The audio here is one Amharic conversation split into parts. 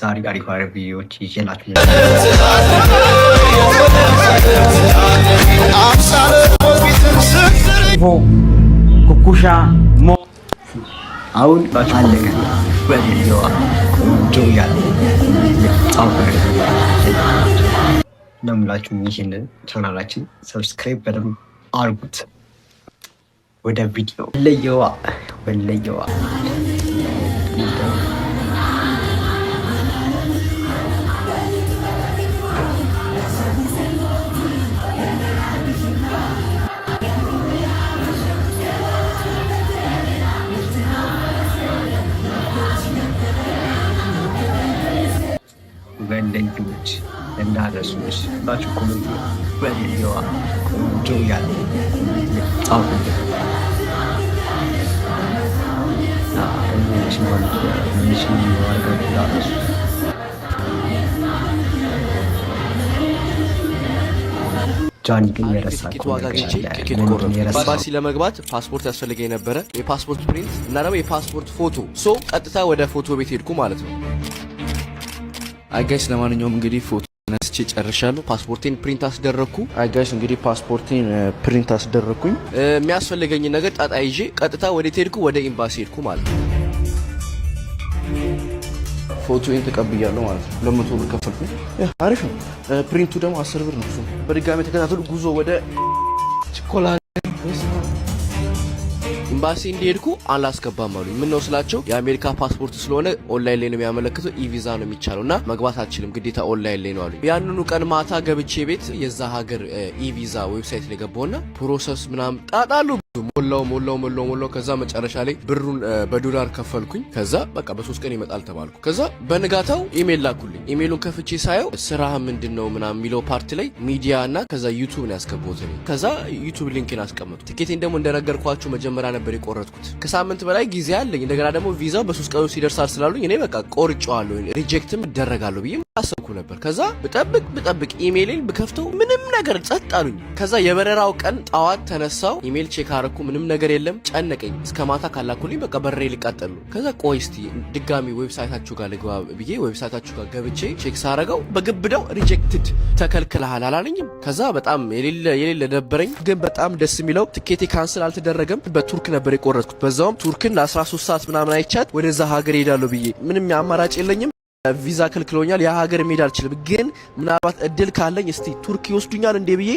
ዛሬ አሪፍ አሪፍ ቪዲዮዎች ይዤላችሁ ኩኩሻ አሁን አለቀ። በቪዲዮዋ ቆንጆ ያለ እንደምላችሁ ይህንን ቻናላችን ሰብስክራይብ በደንብ አድርጉት። ወደ ቪዲዮ ወለየዋ ወለየዎች እንዳረሱሽ ባችሁ ኮሜንት ወለየዋ ቆንጆ ያለ ጻፉልኝ። ጃኒ ግን ኤምባሲ ለመግባት ፓስፖርት ያስፈልገኝ ነበረ። የፓስፖርት ፕሪንት እና ደግሞ የፓስፖርት ፎቶ ቀጥታ ወደ ፎቶ ቤት ሄድኩ ማለት ነው። አይ ጋይስ ለማንኛውም እንግዲህ ፎቶ ነስቼ ጨርሻለሁ። ፓስፖርቴን ፕሪንት አስደረኩ። አይ ጋይስ እንግዲህ ፓስፖርቴን ፕሪንት አስደረኩኝ። የሚያስፈልገኝ ነገር ጣጣ ይዤ ቀጥታ ወደ ሄድኩ ወደ ኤምባሲ ሄድኩ ማለት ነው። ፎቶዬን ተቀብያለሁ ማለት ነው። 200 ብር ከፈልኩኝ። አሪፍ ነው። ፕሪንቱ ደግሞ 10 ብር ነው። በድጋሚ ተከታተሉ። ጉዞ ወደ ቾኮላቴ ኤምባሲ እንዲሄድኩ አላስገባም አሉኝ። ምን ነው ስላቸው የአሜሪካ ፓስፖርት ስለሆነ ኦንላይን ላይ ነው የሚያመለክተው፣ ኢቪዛ ነው የሚቻለውና መግባት አልችልም፣ ግዴታ ኦንላይን ላይ ነው አሉኝ። ያንኑ ቀን ማታ ገብቼ ቤት የዛ ሀገር ኢቪዛ ዌብሳይት ላይ ገባውና ፕሮሰስ ምናምን ጣጣሉ ሞላው ከዛ መጨረሻ ላይ ብሩን በዶላር ከፈልኩኝ። ከዛ በቃ በ3 ቀን ይመጣል ተባልኩ። ከዛ በንጋታው ኢሜል ላኩልኝ። ኢሜሉን ከፍቼ ሳየው ስራህ ምንድነው ምናምን የሚለው ፓርት ላይ ሚዲያ እና ከዛ ዩቲዩብ ነው ያስገባሁት። ከዛ ዩቲዩብ ሊንክን አስቀመጥኩ። ቲኬቴን ደግሞ እንደነገርኳችሁ መጀመሪያ ነበር የቆረጥኩት። ከሳምንት በላይ ጊዜ አለኝ። እንደገና ደግሞ ቪዛው በ3 ቀን ሲደርሳል ስላሉኝ እኔ በቃ ቆርጬዋለሁ፣ ሪጀክትም እደረጋለሁ ብዬ አሰብኩ ነበር። ከዛ ብጠብቅ ኢሜልን ብከፍተው ምንም ነገር ጸጥ አሉኝ። ከዛ የበረራው ቀን ጠዋት ተነሳው ኢሜል ቼክ አረኩ፣ ምንም ነገር የለም። ጨነቀኝ። እስከ ማታ ካላኩልኝ በቃ በሬ ሊቃጠሉ። ከዛ ቆይ እስቲ ድጋሚ ዌብሳይታችሁ ጋር ልግባ ብዬ ዌብሳይታችሁ ጋር ገብቼ ቼክ ሳረገው በግብደው ሪጀክትድ ተከልክለሃል አላለኝም። ከዛ በጣም የሌለ ደበረኝ። ግን በጣም ደስ የሚለው ትኬቴ ካንስል አልተደረገም። በቱርክ ነበር የቆረጥኩት። በዛውም ቱርክን ለ13 ሰዓት ምናምን አይቻት ወደዛ ሀገር ሄዳለሁ ብዬ ምንም አማራጭ የለኝም። ቪዛ ከልክሎኛል። ያ ሀገር መሄድ አልችልም። ግን ምናልባት እድል ካለኝ እስቲ ቱርክ ይወስዱኛል እንዴ ብዬ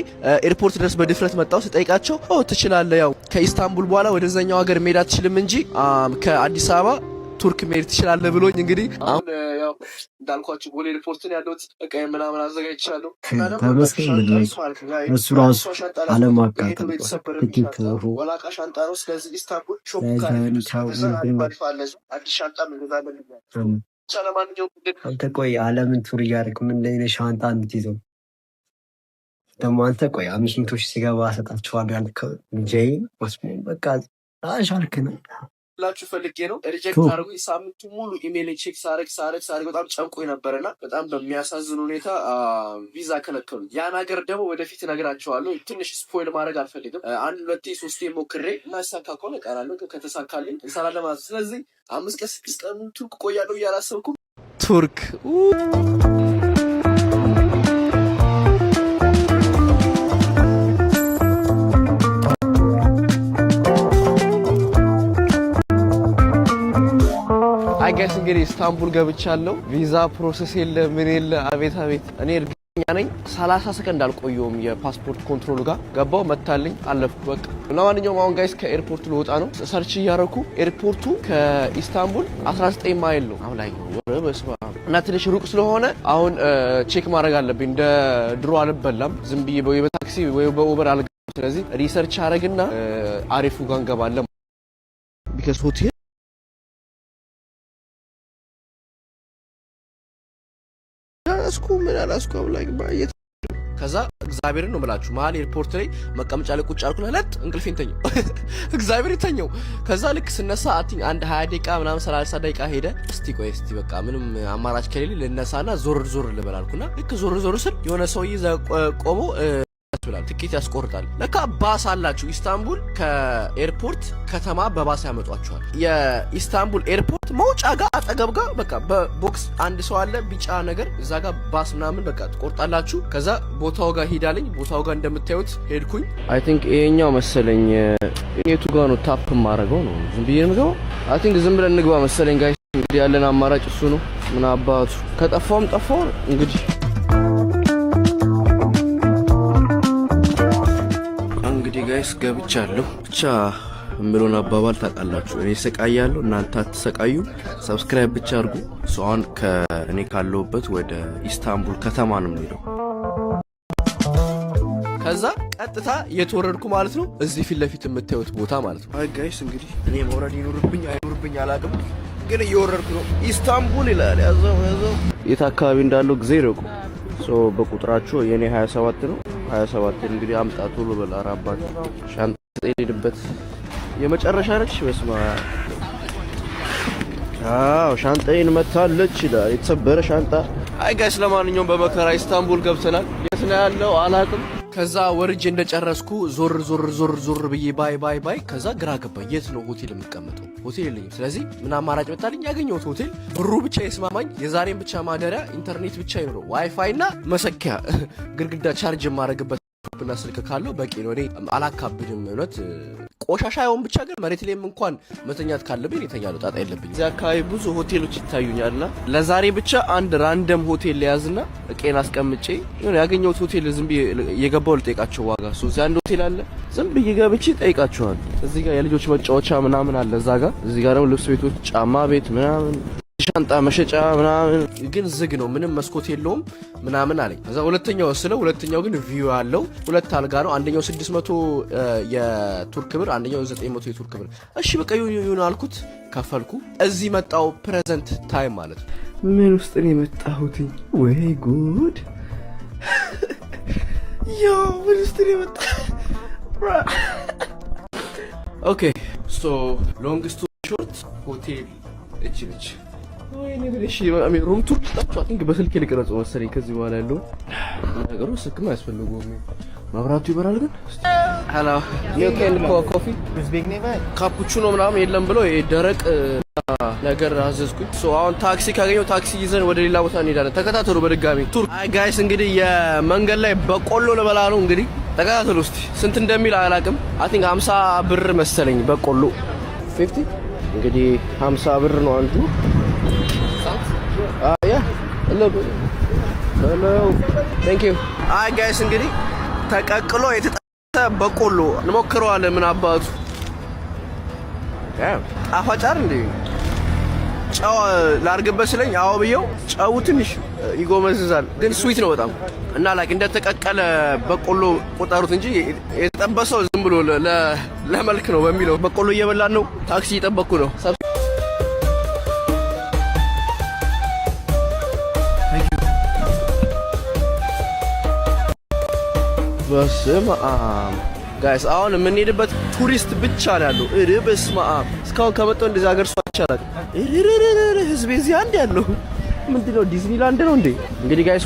ኤርፖርት ድረስ በድፍረት መጣው። ስጠይቃቸው ትችላለህ፣ ያው ከኢስታንቡል በኋላ ወደዛኛው ሀገር መሄድ አትችልም እንጂ ከአዲስ አበባ ቱርክ መሄድ ትችላለህ ብሎኝ እንግዲህ አሁን ያው እንዳልኳችሁ ቦሌ ኤርፖርት ነው ያለሁት። በቃ ምናምን አዘጋጅቻለሁ። እሱ ራሱ ዓለም አቀፍ ትኬት ወላቃ ሻንጣ ነው። ስለዚህ ኢስታንቡል ሾፕ ካለ አዲስ ሻንጣ እንገዛለን። አንተ ቆይ ዓለምን ቱር እያደረግህ ምን ላይ ሻንጣ የምትይዘው ደግሞ? አንተ ቆይ 500 ሺህ ሲገባ እሰጣችኋለሁ ያልከው ጄይ ወስሞን በቃ አሻልክ ነው ላችሁ ፈልጌ ነው። ሪጀክት አድርጉኝ። ሳምንቱ ሙሉ ኢሜል ቼክ ሳረግ በጣም ጨንቆኝ ነበርና በጣም በሚያሳዝን ሁኔታ ቪዛ ከለከሉኝ። ያን ሀገር ደግሞ ወደፊት እነግራቸዋለሁ። ትንሽ ስፖይል ማድረግ አልፈልግም። 1-2-3 ሞክሬ ማይሳካ ከሆነ እቀራለሁ። ከተሳካልኝ እንሰራለን ማለት ነው። ስለዚህ 5 ቀን 6 ቀን ቱርክ ቆያለሁ እያላሰብኩም ቱርክ አይገስ እንግዲህ ኢስታንቡል ገብቻለሁ። ቪዛ ፕሮሰስ የለ ምን የለ። አቤት እኔ እርግጠኛ ነኝ 30 ሰከንድ አልቆየውም። የፓስፖርት ኮንትሮል ጋር ገባው፣ መታልኝ፣ አለፍኩ በቃ። ለማንኛውም አሁን ጋይስ ከኤርፖርት ልወጣ ነው። ሰርች እያረኩ ኤርፖርቱ ከኢስታንቡል 19 ማይል ነው አሁን ላይ በስማ እና ትንሽ ሩቅ ስለሆነ አሁን ቼክ ማድረግ አለብኝ። እንደ ድሮ አልበላም። ዝም ብዬ በታክሲ ወይ በኡበር አልገባም። ስለዚህ ሪሰርች አረግና አሪፉ ጋር እንገባለን። ቢካዝ ሆቴል አላስኩ አብላኝ ባየት። ከዛ እግዚአብሔርን ነው የምላችሁ መሀል ኤርፖርት ላይ መቀመጫ ላይ ቁጭ አልኩና እንቅልፌን ተኛው። እግዚአብሔር ተኛው። ከዛ ልክ ስነሳ አንድ 20 ደቂቃ ምናምን 30 ደቂቃ ሄደ። እስቲ በቃ ምንም አማራጭ ከሌለ ልነሳና ዞር ልበላልኩና ልክ ዞር ስል የሆነ ሰውዬ ቆሞ ያስብላል፣ ትኬት ያስቆርጣል። ለካ ባስ አላችሁ ኢስታንቡል። ከኤርፖርት ከተማ በባስ ያመጧቸዋል። የኢስታንቡል ኤርፖርት መውጫ ጋር አጠገብ ጋር በቃ በቦክስ አንድ ሰው አለ ቢጫ ነገር እዛ ጋር ባስ ምናምን በቃ ትቆርጣላችሁ። ከዛ ቦታው ጋር ሂዳለኝ። ቦታው ጋር እንደምታዩት ሄድኩኝ። አይ ቲንክ ይሄኛው መሰለኝ የቱ ጋር ነው ታፕ ማረገው ነው ዝም ብዬ ነው። አይ ቲንክ ዝም ብለን እንግባ መሰለኝ ጋይስ። እንግዲህ ያለን አማራጭ እሱ ነው። ምን አባቱ ከጠፋውም ጠፋው እንግዲህ ጋይስ ገብቻለሁ። ብቻ እምሎን አባባል ታውቃላችሁ። እኔ ሰቃያለሁ፣ እናንተ አትሰቃዩ። ሰብስክራይብ ብቻ አድርጉ። አሁን ከእኔ ካለሁበት ወደ ኢስታንቡል ከተማ ነው የምሄደው። ከዛ ቀጥታ የተወረድኩ ማለት ነው እዚህ ፊት ለፊት የምታዩት ቦታ ማለት ነው። አይ ጋይስ እንግዲህ እኔ መውረድ ይኖርብኝ አይኖርብኝ አላውቅም፣ ግን እየወረድኩ ነው። ኢስታንቡል ይላል። ያዘው የት አካባቢ እንዳለው ጊዜ ይረቁ። በቁጥራቸው የኔ 27 ነው። 27 እንግዲህ አምጣ ቶሎ በል። አራባት ሻንጣ ሄድበት የመጨረሻ ነች። በስማ ሻንጣዬን መታለች ይላል። የተሰበረ ሻንጣ። አይ ጋይስ ለማንኛውም በመከራ ኢስታንቡል ገብተናል። የት ነው ያለው አላውቅም። ከዛ ወርጄ እንደጨረስኩ ዞር ብዬ ባይ ከዛ ግራ ገባኝ። የት ነው ሆቴል የምቀመጠው? ሆቴል የለኝም። ስለዚህ ምን አማራጭ መጣልኝ? ያገኘሁት ሆቴል ብሩ ብቻ ይስማማኝ፣ የዛሬን ብቻ ማደሪያ፣ ኢንተርኔት ብቻ ይኖረው፣ ዋይፋይ እና መሰኪያ ግድግዳ ቻርጅ የማደርግበት ብና ስልክ ካለው በቂ ነው። እኔ አላካብድም። እውነት ቆሻሻ ይሁን ብቻ ግን መሬት ላይም እንኳን መተኛት ካለብኝ እተኛለሁ። ጣጣ የለብኝ። እዚህ አካባቢ ብዙ ሆቴሎች ይታዩኛልና ለዛሬ ብቻ አንድ ራንደም ሆቴል ለያዝና እቄን አስቀምጬ የሆነ ያገኘሁት ሆቴል ዝም ብዬ የገባው ልጠይቃቸው ዋጋ። እዚህ አንድ ሆቴል አለ፣ ዝም ብዬ ገብቼ ጠይቃቸዋል። እዚህ ጋር የልጆች መጫወቻ ምናምን አለ እዛ ጋር። እዚህ ጋር ደግሞ ልብስ ቤቶች፣ ጫማ ቤት ምናምን፣ ሻንጣ መሸጫ ምናምን፣ ግን ዝግ ነው፣ ምንም መስኮት የለውም ምናምን አለኝ። ከዛ ሁለተኛው ወስለው፣ ሁለተኛው ግን ቪው አለው። 2 አልጋ ነው። አንደኛው 600 የቱርክ ብር፣ አንደኛው 900 የቱርክ ብር። እሺ በቃ ይሁን አልኩት፣ ከፈልኩ። እዚህ መጣው ፕሬዘንት ታይም ማለት ነው። ምን ውስጥ ነው የመጣሁት? ወይ ጉድ! ምን ውስጥ ነው የመጣሁት? ኦኬ ሶ ሎንግ ስቶሪ ሾርት ሆቴል እቺ ነች። ሩም ቱር ልጣችሁ አቲንክ በስልክ ልቀረጸው መሰለኝ። ከዚህ በኋላ ያለው ነገሩ ስልክም አያስፈልገውም። መብራቱ ይበራል ግን። ሄሎ ዩ ካን ኮፊ ካፑቺኖ ምናምን የለም ብሎ ደረቅ ነገር አዘዝኩኝ። አሁን ታክሲ ካገኘው ታክሲ ይዘን ወደ ሌላ ቦታ እንሄዳለን። ተከታተሉ በድጋሚ ቱር። አይ ጋይስ እንግዲህ የመንገድ ላይ በቆሎ ልበላ ነው። እንግዲህ ተከታተሉ እስቲ ስንት እንደሚል አላውቅም። አቲንክ 50 ብር መሰለኝ በቆሎ 50። እንግዲህ 50 ብር ነው አንዱ። hello thank you። አይ ጋይስ እንግዲህ ተቀቅሎ የተጠበሰ በቆሎ እንሞክረዋለን። ምን አባቱ አፋጫር እንዴ ጨው ላርግበት ስለኝ አዎ ብየው ጨው ትንሽ ይጎመዝዛል፣ ግን ስዊት ነው በጣም እና ላይክ እንደተቀቀለ በቆሎ ቆጠሩት እንጂ የተጠበሰው ዝም ብሎ ለመልክ ነው በሚለው በቆሎ እየበላን ነው። ታክሲ እየጠበቅኩ ነው። በስመ አብ ጋይስ አሁን የምንሄድበት ቱሪስት ብቻ ነው ያለው። በስመ አብ እስካሁን ከመጣው እንደዛ ሀገር ሰው አይቻላል። ህዝብ እዚህ አንድ ያለው ምንድነው? ዲዝኒላንድ ነው እንዴ? እንግዲህ ጋይስ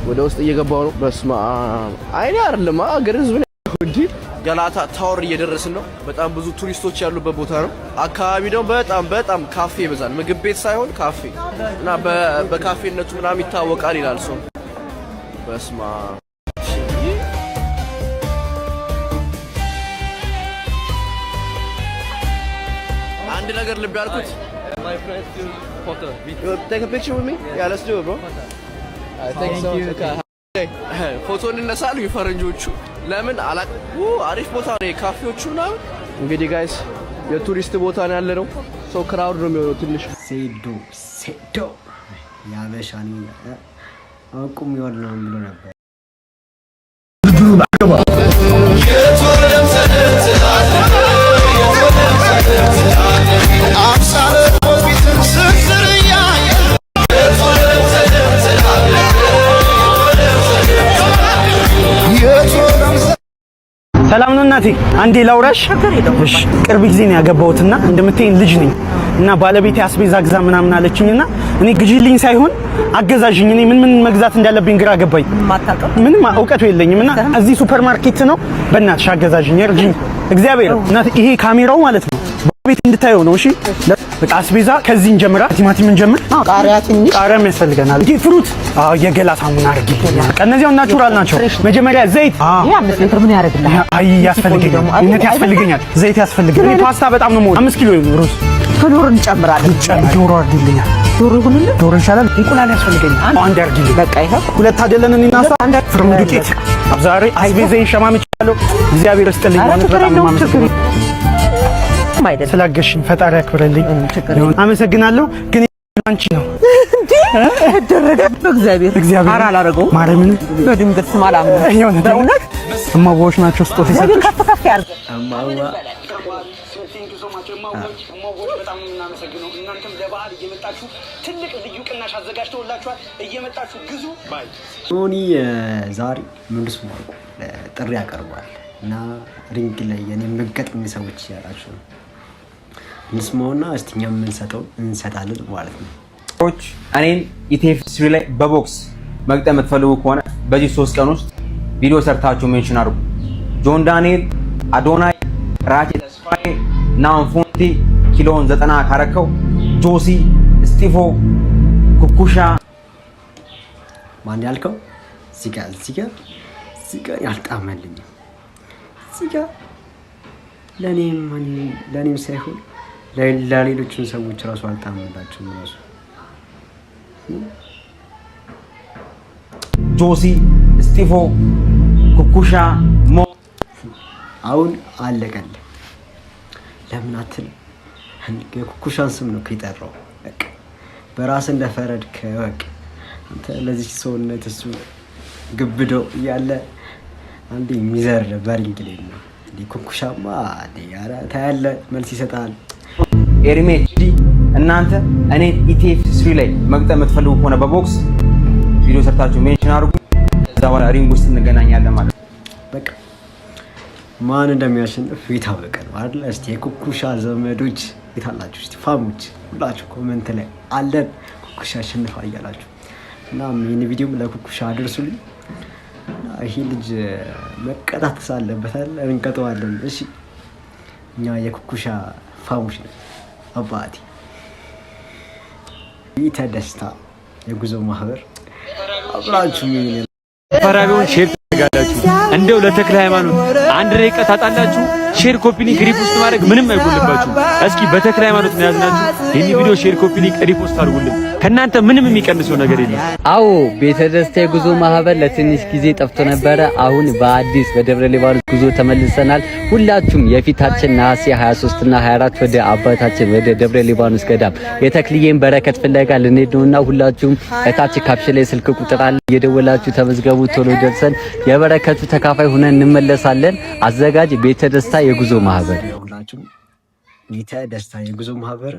ወደ ውስጥ እየገባው ነው። በስመ አብ አይኔ አይደለም ሀገር ህዝብ ነው እንጂ። ገላታ ታወር እየደረስን ነው። በጣም ብዙ ቱሪስቶች ያሉበት ቦታ ነው። አካባቢ ደግሞ በጣም ካፌ ይበዛል። ምግብ ቤት ሳይሆን ካፌ እና በካፌነቱ ምናምን ይታወቃል ይላል ሰው። በስመ አብ አንድ ነገር ልብ ያልኩት my friend to photo. You take a picture with me? Yeah, let's do it, bro. Thank you. Okay. ፎቶ እንነሳሉ የፈረንጆቹ ለምን አላቅ አሪፍ ቦታ ነው ካፌዎቹ ነው። እንግዲህ ጋይስ የቱሪስት ቦታ ነው ያለ ነው። ሶ ክራውድ ነው የሚሆነው ትንሽ። ሴዶ ያበሻኒ አቁም ይወልና ብሎ ነበር። ሰላም ነው እናቴ፣ አንዴ ላውራሽ። እሺ ቅርብ ጊዜ ነው ያገባሁትና እንደምትይኝ ልጅ ነኝ እና ባለቤቴ አስቤዛ ግዛ ምናምን አለችኝና እኔ ግዢልኝ ሳይሆን አገዛዥኝ። እኔ ምን መግዛት እንዳለብኝ ግራ ገባኝ። ምንም እውቀቱ የለኝም እና እዚህ ሱፐር ማርኬት ነው። በእናትሽ አገዛዥኝ፣ እርጂኝ እግዚአብሔር። እናት ይሄ ካሜራው ማለት ነው ቤት እንድታየው ነው። እሺ በቃ አስቤዛ ከዚህ እንጀምራ። ቲማቲም እንጀምር። ቃሪያም ያስፈልገናል። ይሄ ፍሩት፣ የገላ ሳሙና አድርጊ። እነዚያው ናቹራል ናቸው። መጀመሪያ ዘይት ይሄ 5 ሊትር ምን ያደርግልሃል? አይ ያስፈልገኛል፣ ዘይት ያስፈልገኛል። እኔ ፓስታ በጣም ነው የምወደው። 5 ኪሎ ሩዝ ዶሮ እንጨምራለን። ዶሮ አድርጊልኛል። ዶሮ ይሁንልህ። ዶሮ ይሻላል። እንቁላል ያስፈልገኛል። አንድ አድርጊልኝ። በቃ ይሄ ሁለት አይደለን እኔና እሷ። ፍርም ዱቄት ዛሬ አስቤዛዬን ሸማምቻለሁ። እግዚአብሔር ይስጥልኝ ማለት በጣም ነው የማመሰግነው። ስላገሽኝ ፈጣሪ ያክብረልኝ። አመሰግናለሁ። ግን አንቺ ነው እግዚአብሔር አላረገው ማርያምን በድንገት ስማላም ነው በእውነት እማዋዎች ናቸው ስጦታ ይሰጡሽ። ከፍ ያርግ በጣም እናመሰግነው። እናንተም ለበዓል እየመጣችሁ ትልቅ ልዩ ቅናሽ አዘጋጅተውላችኋል። እየመጣችሁ ግዙ ባይ ሶኒ ዛሬ ምንድስ ነው ጥሪ ያቀርባል እና ሪንግ ላይ የኔ መገጥም ሰዎች ያላችሁ ነው እንስማውና እስቲኛ የምንሰጠው እንሰጣለን ማለት ነው። ሰዎች እኔን ኢቲኤፍ3 ላይ በቦክስ መግጠም የምትፈልጉ ከሆነ በዚህ 3 ቀን ውስጥ ቪዲዮ ሰርታችሁ ሜንሽን አድርጉ። ጆን ዳንኤል፣ አዶናይ፣ ራቼ ተስፋዬ፣ ናንፎንቲ ኪሎን 90 ካረከው፣ ጆሲ፣ ስቲፎ፣ ኩኩሻ ማን ያልከው ሲጋ ያልጣመልኝ ሲጋ ለኔም ሳይሆን ለሌሎችን ሰዎች ራሱ አልጣመላችሁም። ራሱ ጆሲ፣ ስቲፎ፣ ኩኩሻ ሞ አሁን አለቀል። ለምን አትል? የኩኩሻን ስም ነው ከጠራው። በቃ በራስ እንደፈረድክ ወቅ አንተ ለዚህ ሰውነት እሱ ግብደው እያለ አንዴ ሚዘር በሪንግ ላይ ነው። ኩኩሻማ ያራ ታያለ መልስ ይሰጣል። ኤርሜች እናንተ እኔ ኢቲኤፍ3 ላይ መግጠም የምትፈልጉ ከሆነ በቦክስ ቪዲዮ ሰርታችሁ ሜንሽን አድርጉ። ከዛ በኋላ ሪንግ ውስጥ እንገናኛለን ማለት ነው። በቃ ማን እንደሚያሸንፍ ይታወቅ ነው አይደል? እስቲ የኩኩሻ ዘመዶች ይታላችሁ፣ እስቲ ፋሞች ሁላችሁ ኮሜንት ላይ አለን ኩኩሻ አሸንፋ እያላችሁ እና ይሄን ቪዲዮም ለኩኩሻ አድርሱልኝ። ይሄ ልጅ መቀጣት ሳለበታል እንቀጠዋለን። እሺ እኛ የኩኩሻ ፋሞች ነን። አባቴ ቤተ ደስታ የጉዞ ማህበር አብራችሁ ምን ፈራቢውን ሼር ታደርጋላችሁ። እንደው ለተክለ ሃይማኖት አንድ ደቂቃ ታጣላችሁ። ሼር ኮፒ ሊንክ ሪፖስት ማድረግ ምንም አይጎልባችሁ። እስኪ በተክለ ሃይማኖት ነው ያዝናችሁ። ይሄን ቪዲዮ ሼር ኮፒ ሊንክ ሪፖስት አድርጉልን። ከናንተ ምንም የሚቀንሰው ነገር የለም። አዎ ቤተ ደስታ የጉዞ ማህበር ለትንሽ ጊዜ ጠፍቶ ነበረ። አሁን በአዲስ በደብረ ሊባኖስ ጉዞ ተመልሰናል። ሁላችሁም የፊታችን ነሐሴ 23 እና 24 ወደ አባታችን ወደ ደብረ ሊባኖስ ገዳም የተክልዬን በረከት ፍለጋ ልንሄድ ነውና ሁላችሁም እታች ካፕሽን ላይ ስልክ ቁጥር አለ፣ እየደወላችሁ ተመዝገቡ። ቶሎ ደርሰን የበረከቱ ተካፋይ ሆነን እንመለሳለን። አዘጋጅ ቤተ ደስታ የጉዞ ማህበር። ሁላችሁም ቤተ ደስታ የጉዞ ማህበር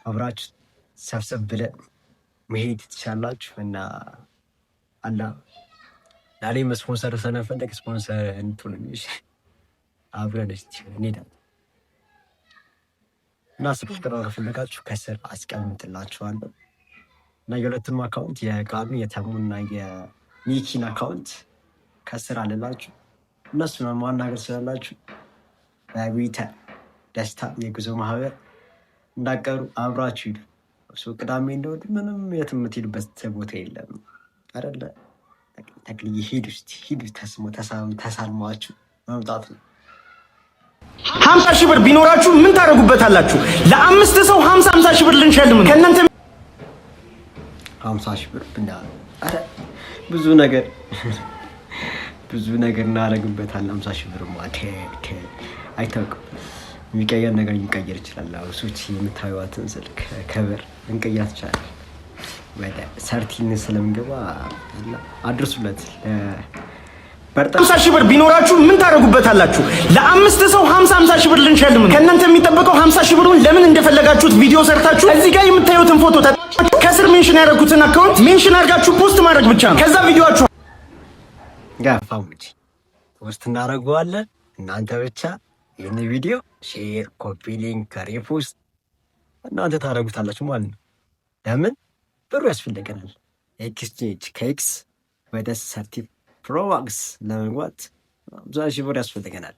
አብራችሁ ሰብሰብ ብለን መሄድ ትችላላችሁ እና አላ ዛሬ ስፖንሰር ሰነፈለክ ስፖንሰር እንትኑሽ አብረን እስቲ እንሄዳለን እና ስልክራው ከፈለጋችሁ ከስር አስቀምጥላችኋለሁ እና የሁለቱም አካውንት የቃሚ የተሙና የሚኪን አካውንት ከስር አለላችሁ። እነሱን ማናገር ስላላችሁ በቤተ ደስታ የጉዞ ማህበር እንዳቀሩ አብራችሁ ሂዱ። ቅዳሜ እንደወድ ምንም የት የምትሄዱበት ቦታ የለም አይደለ? ተክልዬ ሂዱ እስቲ ሂዱ፣ ተሳልማችሁ መምጣት ነው። 50 ሺህ ብር ቢኖራችሁ ምን ታደርጉበታላችሁ? ለአምስት ሰው 50 ሺህ ብር ልንሸልም ነው ከእናንተ 50 ሺህ ብር ብና አረ ብዙ ነገር እናደርግበታለን። 50 ሺህ ብር ማለት አይታወቅም። የሚቀየር ነገር ሊቀየር ይችላል። አውሶች የምታዩዋትን ስልክ ከበር እንቀያት ይችላል። ወደ ሰርቲን ስለምገባ አድርሱለት። 50 ሺህ ብር ቢኖራችሁ ምን ታደርጉበታላችሁ? ለአምስት ሰው 50 ሺህ ብር ልንሸልም ነው። ከእናንተ የሚጠበቀው 50 ሺህ ብሩን ለምን እንደፈለጋችሁት ቪዲዮ ሰርታችሁ እዚህ ጋር የምታዩትን ፎቶ ከስር ሜንሽን ያደረኩትን አካውንት ሜንሽን አድርጋችሁ ፖስት ማድረግ ብቻ ነው። ከዛ ቪዲዮአችሁ ጋፋሙጂ ፖስት እናደርገዋለን። እናንተ ብቻ ይህን ቪዲዮ ሼር፣ ኮፒ ሊንክ፣ ሪፖስት እናንተ ታደርጉታላችሁ ማለት ነው። ለምን ብሩ ያስፈልገናል። ኤክስቼንጅ ከኤክስ ወደ 30 ፕሮ ማክስ ለመግባት 50,000 ብር ያስፈልገናል።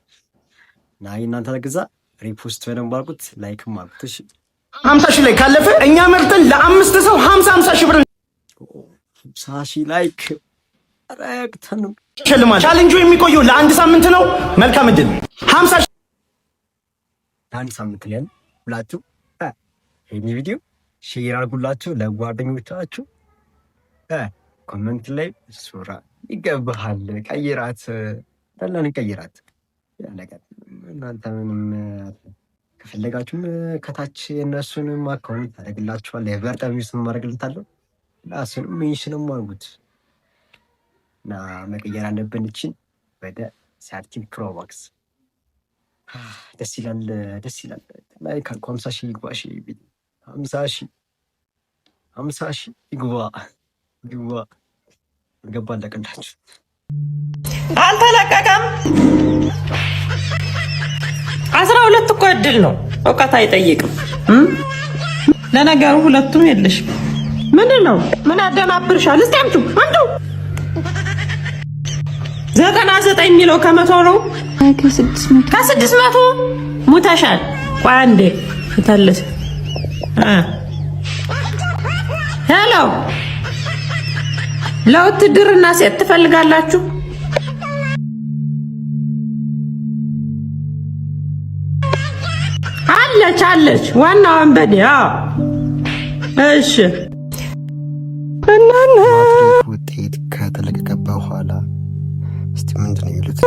እና እናንተ ግዛ ሪፖስት በደንብ አድርጉት፣ ላይክም አድርጉት። እሺ 50,000 ላይ ካለፈ እኛ መርጠን ለ5 ሰው 50,000 ብር 50,000 ላይክ አረክተን ሸልማል። ቻሌንጁ የሚቆየው ለአንድ ሳምንት ነው። መልካም እድል። 50,000 ለአንድ ሳምንት ላይ ሁላችሁ ይሄን ቪዲዮ ሼር አድርጉላችሁ ለጓደኞቻችሁ። ኮሜንት ላይ ሱራ ይገባሃል ቀይራት ተላን ቀይራት ያለቀ። እናንተ ምንም ከፈለጋችሁም ከታች የነሱንም አካውንት ታደርግላችኋል። የቨርታሚስን ማድረግልታለሁ ለእሱንም ሜንሽንም አድርጉት እና መቀየር አለብን እቺን ወደ 13 ፕሮ ማክስ። ደስ ይላል ደስ ይላል። ላይክ 50,000 ይግባ። እሺ 50,000 ይግባ ገባ ለቀላችሁ አልተለቀቀም። 12 እኮ እድል ነው፣ እውቀት አይጠይቅም። ለነገሩ ሁለቱም የለሽም። ምንድን ነው ምን ያደናብርሻል? እስቲ አምጡ 99 የሚለው ከመቶ ነው። ከ600 ሙተሻል። ቆይ አንዴ ፍታለች። ሄሎ ለውትድርና ሴት ትፈልጋላችሁ? አለች ዋናው ወንበዴ። እሺ ውጤት ከተለቀቀ በኋላ እስቲ ምንድን ነው የሚሉት?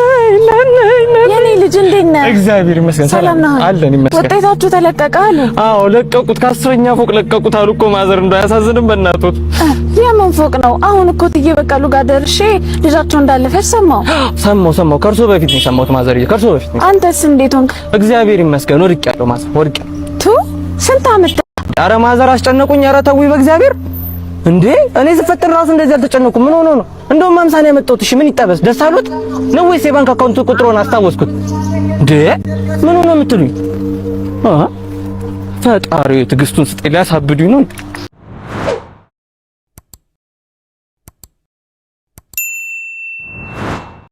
የኔ ልጅ እንዴት ነህ? እግዚአብሔር ይመስገን ሰላም አለን ይመስገን። ውጤታችሁ ተለቀቀ አሉ? አዎ ለቀቁት። ከ10ኛ ፎቅ ለቀቁት አሉ እኮ ማዘር። እንዳያሳዝንም በእናቶት። የምን ፎቅ ነው? አሁን እኮ ትዬ በቀሉ ጋር ደርሼ ልጃቸው እንዳለፈች ሰማሁ። ከእርሶ በፊት ነው የሰማሁት ማዘርዬ፣ ከእርሶ በፊት ነው። አንተስ እንዴት ሆንክ? እግዚአብሔር ይመስገን ወድቄያለሁ ማዘር፣ ወድቄያለሁ። ስንት ዓመት? ኧረ ማዘር አስጨነቁኝ። ኧረ ተውኝ በእግዚአብሔር። እንዴ እኔ ስፈጥር ራሱ እንደዚህ አልተጨነኩም። ምን ሆኖ ነው? እንደውም 50 ነው ያመጣሁት። እሺ ምን ይጠበስ? ደስ አሉት ነው ወይስ የባንክ አካውንት ቁጥሩን አስታወስኩት? እንዴ ምን ሆኖ የምትሉኝ? ፈጣሪ ትዕግስቱን ስጠኝ። ሊያሳብዱኝ ነው።